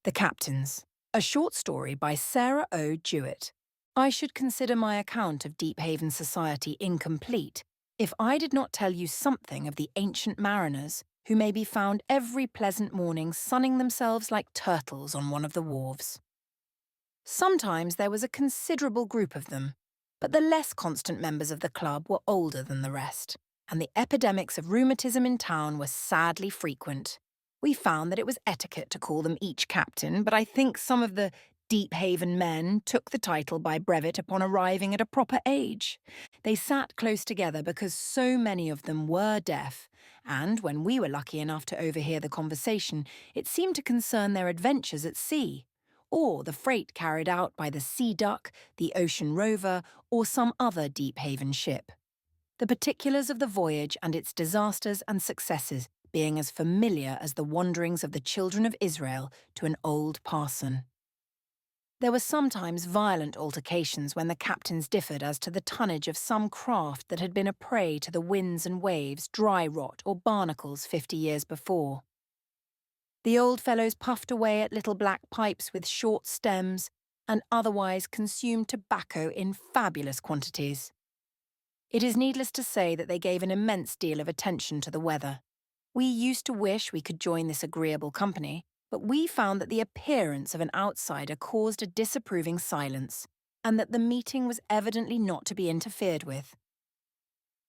The Captains, a short story by Sarah O. Jewett. I should consider my account of Deephaven society incomplete if I did not tell you something of the ancient mariners who may be found every pleasant morning sunning themselves like turtles on one of the wharves. Sometimes there was a considerable group of them, but the less constant members of the club were older than the rest, and the epidemics of rheumatism in town were sadly frequent. We found that it was etiquette to call them each captain, but I think some of the Deephaven men took the title by brevet upon arriving at a proper age. They sat close together because so many of them were deaf, and when we were lucky enough to overhear the conversation, it seemed to concern their adventures at sea, or the freight carried out by the Sea Duck, the Ocean Rover, or some other Deephaven ship. The particulars of the voyage and its disasters and successes being as familiar as the wanderings of the children of Israel to an old parson. There were sometimes violent altercations when the captains differed as to the tonnage of some craft that had been a prey to the winds and waves, dry rot, or barnacles 50 years before. The old fellows puffed away at little black pipes with short stems and otherwise consumed tobacco in fabulous quantities. It is needless to say that they gave an immense deal of attention to the weather. We used to wish we could join this agreeable company, but we found that the appearance of an outsider caused a disapproving silence, and that the meeting was evidently not to be interfered with.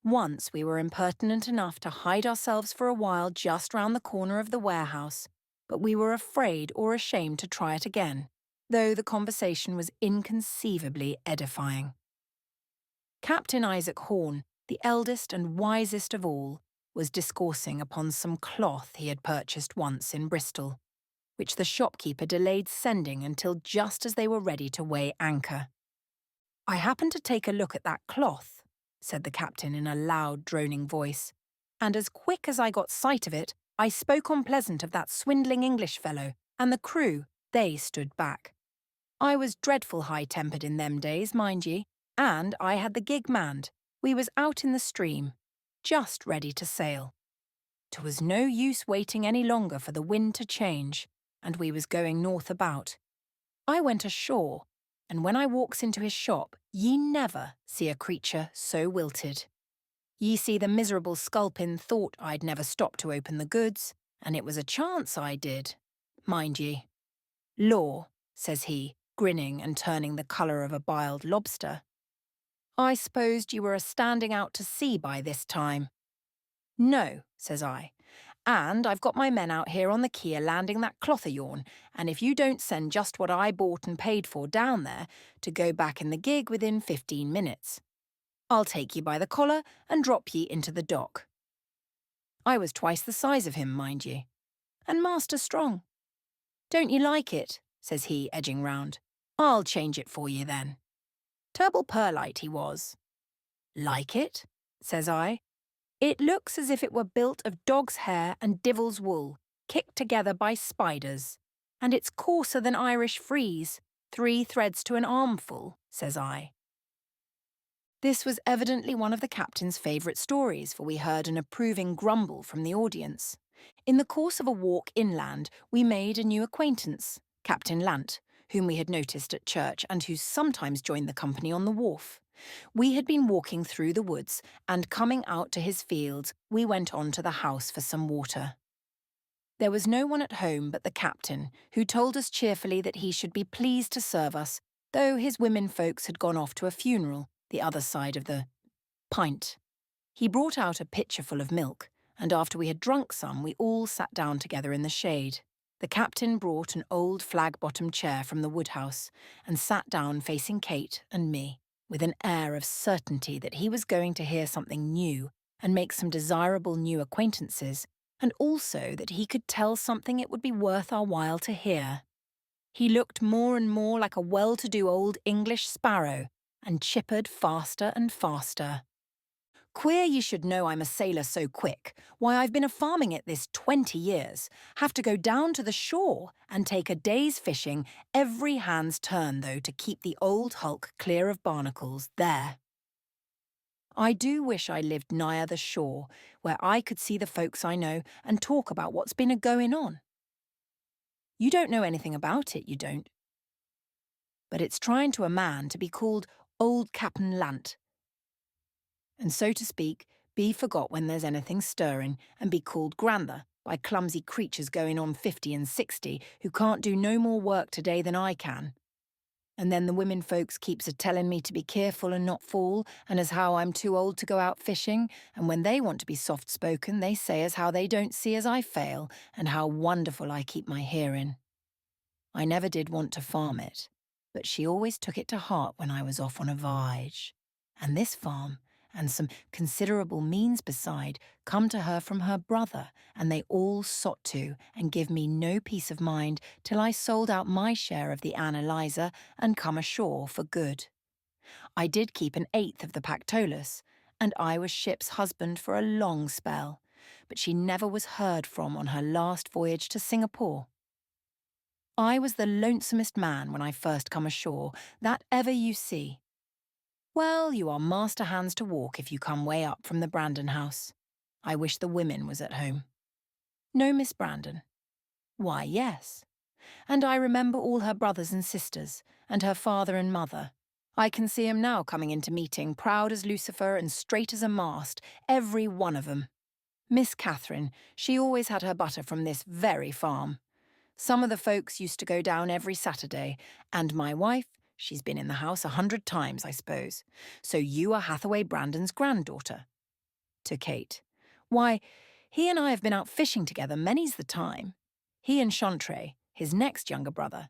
Once we were impertinent enough to hide ourselves for a while just round the corner of the warehouse, but we were afraid or ashamed to try it again, though the conversation was inconceivably edifying. Captain Isaac Horn, the eldest and wisest of all, was discoursing upon some cloth he had purchased once in Bristol, which the shopkeeper delayed sending until just as they were ready to weigh anchor. "I happened to take a look at that cloth," said the captain in a loud, droning voice, "and as quick as I got sight of it, I spoke on pleasant of that swindling English fellow, and the crew, they stood back. I was dreadful high-tempered in them days, mind ye, and I had the gig manned. We was out in the stream, just ready to sail. 'Twas no use waiting any longer for the wind to change, and we was going north about. I went ashore, and when I walks into his shop, ye never see a creature so wilted. Ye see the miserable sculpin thought I'd never stop to open the goods, and it was a chance I did, mind ye. 'Law,' says he, grinning and turning the colour of a biled lobster, 'I s'posed you were a-standing out to sea by this time.' 'No,' says I, 'and I've got my men out here on the quay landing that cloth of yourn, and if you don't send just what I bought and paid for down there, to go back in the gig within 15 minutes, I'll take ye by the collar and drop ye into the dock.' I was twice the size of him, mind ye, and master strong. 'Don't ye like it?' says he, edging round. 'I'll change it for ye then.' Turble perlite he was. 'Like it?' says I. 'It looks as if it were built of dog's hair and divil's wool, kicked together by spiders, and it's coarser than Irish frieze, 3 threads to an armful,' says I. This was evidently one of the captain's favourite stories, for we heard an approving grumble from the audience. In the course of a walk inland, we made a new acquaintance, Captain Lant, whom we had noticed at church and who sometimes joined the company on the wharf. We had been walking through the woods, and coming out to his fields, we went on to the house for some water. There was no one at home but the captain, who told us cheerfully that he should be pleased to serve us, though his women folks had gone off to a funeral, the other side of the pint. He brought out a pitcher full of milk, and after we had drunk some, we all sat down together in the shade. The captain brought an old flag-bottomed chair from the woodhouse, and sat down facing Kate and me, with an air of certainty that he was going to hear something new and make some desirable new acquaintances, and also that he could tell something it would be worth our while to hear. He looked more and more like a well-to-do old English sparrow, and chippered faster and faster. "Queer you should know I'm a sailor so quick. Why, I've been a-farming it this 20 years. Have to go down to the shore and take a day's fishing, every hand's turn, though, to keep the old hulk clear of barnacles, there. I do wish I lived nigher the shore, where I could see the folks I know and talk about what's been a-going on. You don't know anything about it, you don't. But it's trying to a man to be called Old Cap'n Lant, and so to speak, be forgot when there's anything stirring, and be called grandher by clumsy creatures going on 50 and 60 who can't do no more work today than I can. And then the women folks keeps a-telling me to be careful and not fall, and as how I'm too old to go out fishing, and when they want to be soft-spoken, they say as how they don't see as I fail, and how wonderful I keep my hearing. I never did want to farm it, but she always took it to heart when I was off on a voyage. And this farm, and some considerable means beside, come to her from her brother, and they all sought to and give me no peace of mind till I sold out my share of the Anne Eliza and come ashore for good. I did keep an eighth of the Pactolus, and I was ship's husband for a long spell, but she never was heard from on her last voyage to Singapore. I was the lonesomest man when I first come ashore that ever you see. Well, you are master hands to walk if you come way up from the Brandon house. I wish the women was at home. No, Miss Brandon? Why, yes. And I remember all her brothers and sisters, and her father and mother. I can see 'em now coming into meeting, proud as Lucifer and straight as a mast, every one of 'em. Miss Catherine, she always had her butter from this very farm. Some of the folks used to go down every Saturday, and my wife, she's been in the house 100 times, I suppose. So you are Hathaway Brandon's granddaughter. To Kate. Why, he and I have been out fishing together many's the time. He and Chantre, his next younger brother.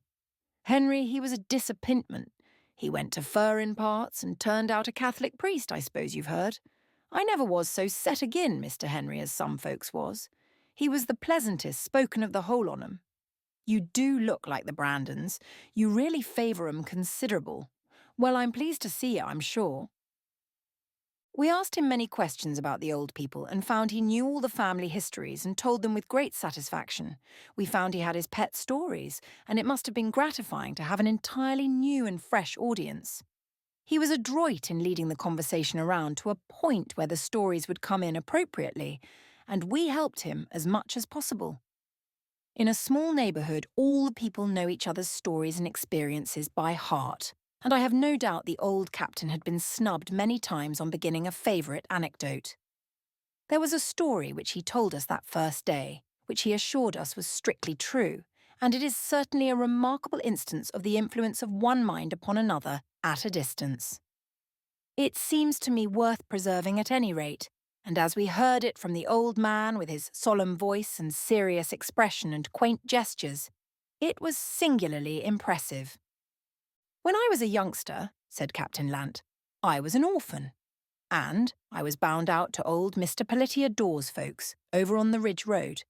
Henry, he was a disappointment. He went to furrin parts and turned out a Catholic priest, I suppose you've heard. I never was so set agin Mr. Henry as some folks was. He was the pleasantest spoken of the whole on 'em. You do look like the Brandons. You really favour 'em considerable. Well, I'm pleased to see you, I'm sure. We asked him many questions about the old people and found he knew all the family histories and told them with great satisfaction. We found he had his pet stories, and it must have been gratifying to have an entirely new and fresh audience. He was adroit in leading the conversation around to a point where the stories would come in appropriately, and we helped him as much as possible. In a small neighbourhood, all the people know each other's stories and experiences by heart, and I have no doubt the old captain had been snubbed many times on beginning a favourite anecdote. There was a story which he told us that first day, which he assured us was strictly true, and it is certainly a remarkable instance of the influence of one mind upon another at a distance. It seems to me worth preserving at any rate, and as we heard it from the old man with his solemn voice and serious expression and quaint gestures, it was singularly impressive. When I was a youngster, said Captain Lant, I was an orphan, and I was bound out to old Mr. Politia Dawes folks over on the Ridge Road.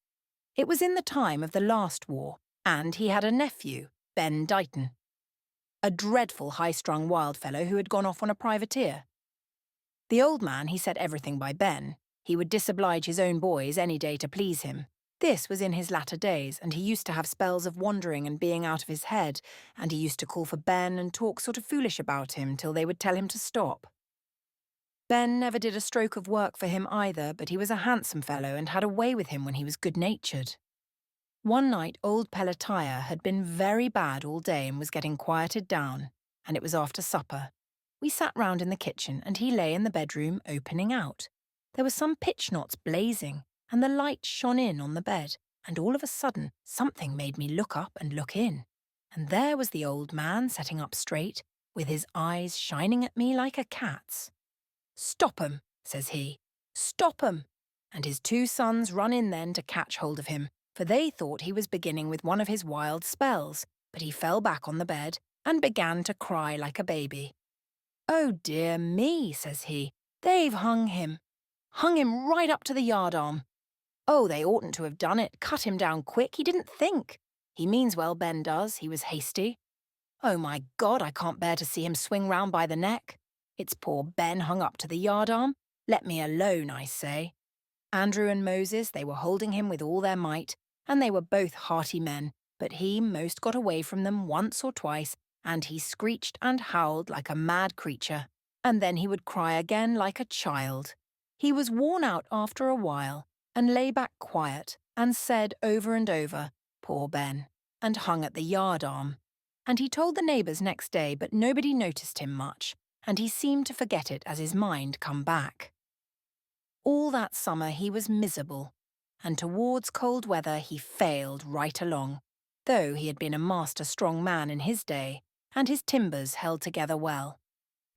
It was in the time of the last war, and he had a nephew, Ben Dighton, a dreadful high-strung wild fellow who had gone off on a privateer. The old man, he set everything by Ben. He would disoblige his own boys any day to please him. This was in his latter days, and he used to have spells of wandering and being out of his head, and he used to call for Ben and talk sort of foolish about him till they would tell him to stop. Ben never did a stroke of work for him either, but he was a handsome fellow and had a way with him when he was good-natured. One night old Pelatiah had been very bad all day and was getting quieted down, and it was after supper. We sat round in the kitchen, and he lay in the bedroom opening out. There were some pitch knots blazing, and the light shone in on the bed, and all of a sudden something made me look up and look in. And there was the old man setting up straight, with his eyes shining at me like a cat's. "Stop 'em," says he. "Stop 'em." And his two sons run in then to catch hold of him, for they thought he was beginning with one of his wild spells, but he fell back on the bed and began to cry like a baby. "Oh dear me," says he, "they've hung him. Hung him right up to the yardarm. Oh, they oughtn't to have done it, cut him down quick, he didn't think. He means well, Ben does, he was hasty. Oh my God, I can't bear to see him swing round by the neck. It's poor Ben hung up to the yardarm. Let me alone, I say." Andrew and Moses, they were holding him with all their might, and they were both hearty men, but he most got away from them once or twice, and he screeched and howled like a mad creature, and then he would cry again like a child. He was worn out after a while, and lay back quiet, and said over and over, "Poor Ben, and hung at the yard arm. And he told the neighbours next day, but nobody noticed him much, and he seemed to forget it as his mind come back. All that summer he was miserable, and towards cold weather he failed right along, though he had been a master strong man in his day, and his timbers held together well.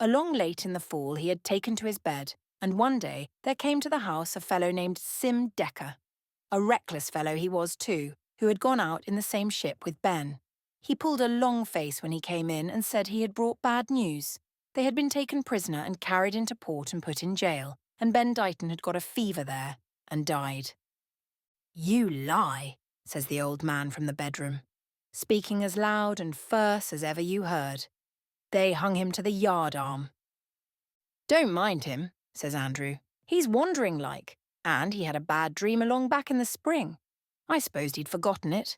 Along late in the fall he had taken to his bed, and one day there came to the house a fellow named Sim Decker. A reckless fellow he was too, who had gone out in the same ship with Ben. He pulled a long face when he came in and said he had brought bad news. They had been taken prisoner and carried into port and put in jail, and Ben Dighton had got a fever there and died. "You lie," says the old man from the bedroom, speaking as loud and fierce as ever you heard. "They hung him to the yard arm." "Don't mind him," says Andrew. "He's wandering like, and he had a bad dream along back in the spring. I supposed he'd forgotten it."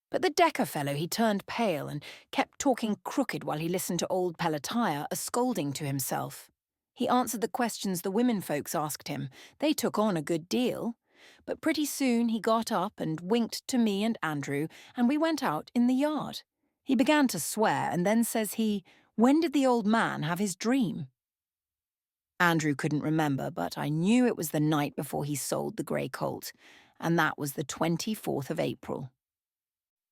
But the Decker fellow, he turned pale and kept talking crooked while he listened to old Pelatiah a-scolding to himself. He answered the questions the women folks asked him. They took on a good deal. But pretty soon he got up and winked to me and Andrew, and we went out in the yard. He began to swear, and then says he, "When did the old man have his dream?" Andrew couldn't remember, but I knew it was the night before he sold the grey colt, and that was the 24th of April.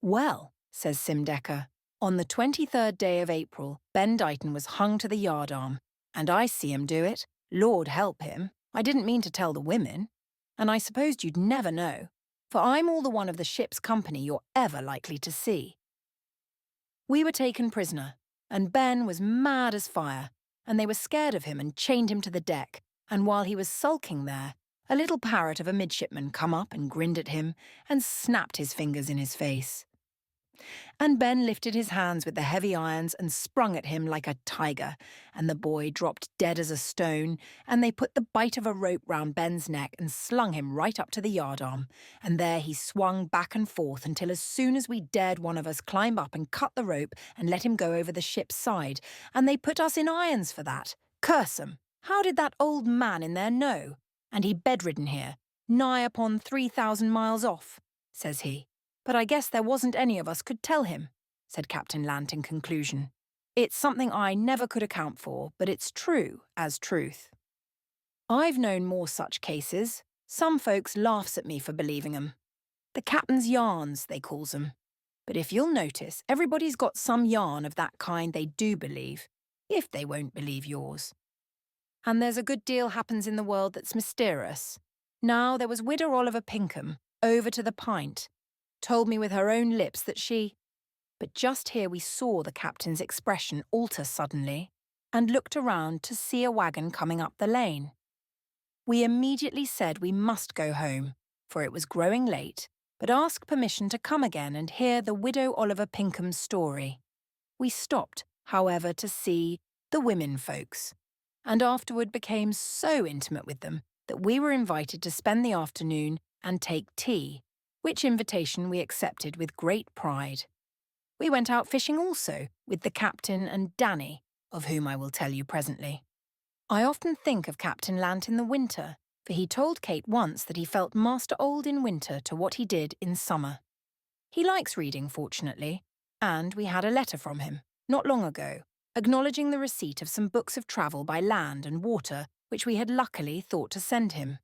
"Well," says Sim Decker, "on the 23rd day of April, Ben Dighton was hung to the yard arm, and I see him do it. Lord help him, I didn't mean to tell the women, and I supposed you'd never know, for I'm all the one of the ship's company you're ever likely to see." We were taken prisoner, and Ben was mad as fire, and they were scared of him and chained him to the deck, and while he was sulking there, a little parrot of a midshipman come up and grinned at him and snapped his fingers in his face. And Ben lifted his hands with the heavy irons and sprung at him like a tiger, and the boy dropped dead as a stone, and they put the bight of a rope round Ben's neck and slung him right up to the yardarm, and there he swung back and forth until as soon as we dared one of us climb up and cut the rope and let him go over the ship's side, and they put us in irons for that. Curse 'em! How did that old man in there know? And he bedridden here, nigh upon 3,000 miles off, says he. But I guess there wasn't any of us could tell him, said Captain Lant in conclusion. It's something I never could account for, but it's true as truth. I've known more such cases. Some folks laughs at me for believing 'em. The captain's yarns, they calls 'em. But if you'll notice, everybody's got some yarn of that kind they do believe, if they won't believe yours. And there's a good deal happens in the world that's mysterious. Now, there was Widow Oliver Pinkham, over to the Pint, told me with her own lips that she— But just here we saw the captain's expression alter suddenly, and looked around to see a wagon coming up the lane. We immediately said we must go home, for it was growing late, but asked permission to come again and hear the Widow Oliver Pinkham's story. We stopped, however, to see the women folks, and afterward became so intimate with them that we were invited to spend the afternoon and take tea, which invitation we accepted with great pride. We went out fishing also, with the captain and Danny, of whom I will tell you presently. I often think of Captain Lant in the winter, for he told Kate once that he felt master old in winter to what he did in summer. He likes reading, fortunately, and we had a letter from him, not long ago, acknowledging the receipt of some books of travel by land and water which we had luckily thought to send him.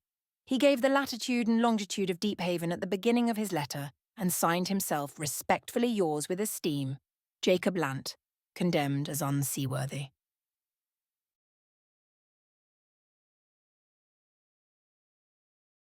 He gave the latitude and longitude of Deephaven at the beginning of his letter, and signed himself respectfully yours with esteem, Jacob Lant, condemned as unseaworthy.